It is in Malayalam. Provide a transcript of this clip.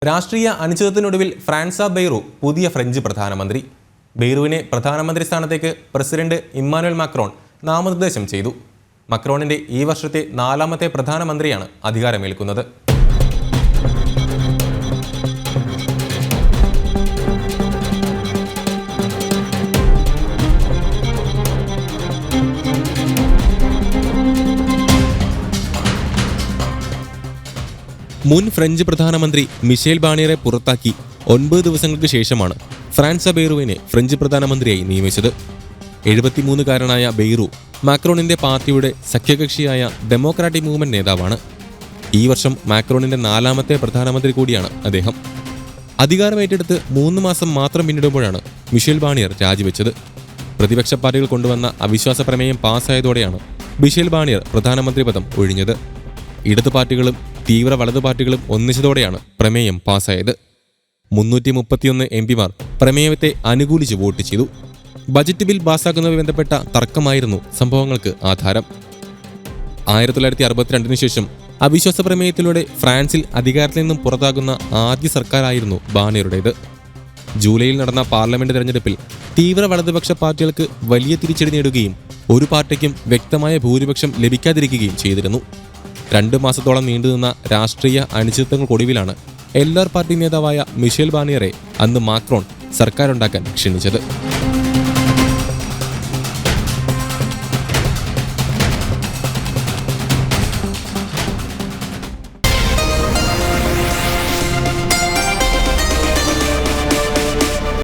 രാഷ്ട്രീയ അനിശ്ചിതത്വത്തിനൊടുവിൽ ഫ്രാൻസ ബെയ്റു പുതിയ ഫ്രഞ്ച് പ്രധാനമന്ത്രി. ബെയ്റുവിനെ പ്രധാനമന്ത്രി സ്ഥാനത്തേക്ക് പ്രസിഡന്റ് ഇമ്മാനുവൽ മാക്രോൺ നാമനിർദ്ദേശം ചെയ്തു. മക്രോണിന്റെ ഈ വർഷത്തെ 4ാമത്തെ പ്രധാനമന്ത്രിയാണ് അധികാരമേൽക്കുന്നത്. മുൻ ഫ്രഞ്ച് പ്രധാനമന്ത്രി മിഷേൽ ബാണിയറെ പുറത്താക്കി 9 ദിവസങ്ങൾക്ക് ശേഷമാണ് ഫ്രാൻസ ബെയ്റുവിനെ ഫ്രഞ്ച് പ്രധാനമന്ത്രിയായി നിയമിച്ചത്. 73കാരനായ ബെയ്റു മാക്രോണിന്റെ പാർട്ടിയുടെ സഖ്യകക്ഷിയായ ഡെമോക്രാറ്റിക് മൂവ്മെന്റ് നേതാവാണ്. ഈ വർഷം മാക്രോണിന്റെ 4ാമത്തെ പ്രധാനമന്ത്രി കൂടിയാണ് അദ്ദേഹം. അധികാരമേറ്റെടുത്ത് 3 മാസം മാത്രം പിന്നിടുമ്പോഴാണ് മിഷേൽ ബാണിയർ രാജിവെച്ചത്. പ്രതിപക്ഷ പാർട്ടികൾ കൊണ്ടുവന്ന അവിശ്വാസ പ്രമേയം പാസ്സായതോടെയാണ് മിഷേൽ ബാണിയർ പ്രധാനമന്ത്രി പദം ഒഴിഞ്ഞത്. ഇടതു പാർട്ടികളും തീവ്ര വലതു പാർട്ടികളും ഒന്നിച്ചതോടെയാണ് പ്രമേയം പാസ്സായത്. 331 എംപിമാർ പ്രമേയത്തെ അനുകൂലിച്ച് വോട്ട് ചെയ്തു. ബജറ്റ് ബിൽ പാസ്സാക്കുന്നതുമായി ബന്ധപ്പെട്ട തർക്കമായിരുന്നു സംഭവങ്ങൾക്ക് ആധാരം. 1962 ശേഷം അവിശ്വാസ പ്രമേയത്തിലൂടെ ഫ്രാൻസിൽ അധികാരത്തിൽ നിന്നും പുറത്താകുന്ന ആദ്യ സർക്കാരായിരുന്നു ബാണിയറുടേത്. ജൂലൈയിൽ നടന്ന പാർലമെന്റ് തെരഞ്ഞെടുപ്പിൽ തീവ്ര വലതുപക്ഷ പാർട്ടികൾക്ക് വലിയ തിരിച്ചടി നേടുകയും ഒരു പാർട്ടിക്കും വ്യക്തമായ ഭൂരിപക്ഷം ലഭിക്കാതിരിക്കുകയും ചെയ്തിരുന്നു. 2 മാസത്തോളം നീണ്ടുനിന്ന രാഷ്ട്രീയ അനിശ്ചിതത്വങ്ങൾക്കൊടുവിലാണ് എൽആർ പാർട്ടി നേതാവായ മിഷേൽ ബാണിയറെ അന്ന് മാക്രോൺ സർക്കാരുണ്ടാക്കാൻ ക്ഷണിച്ചത്.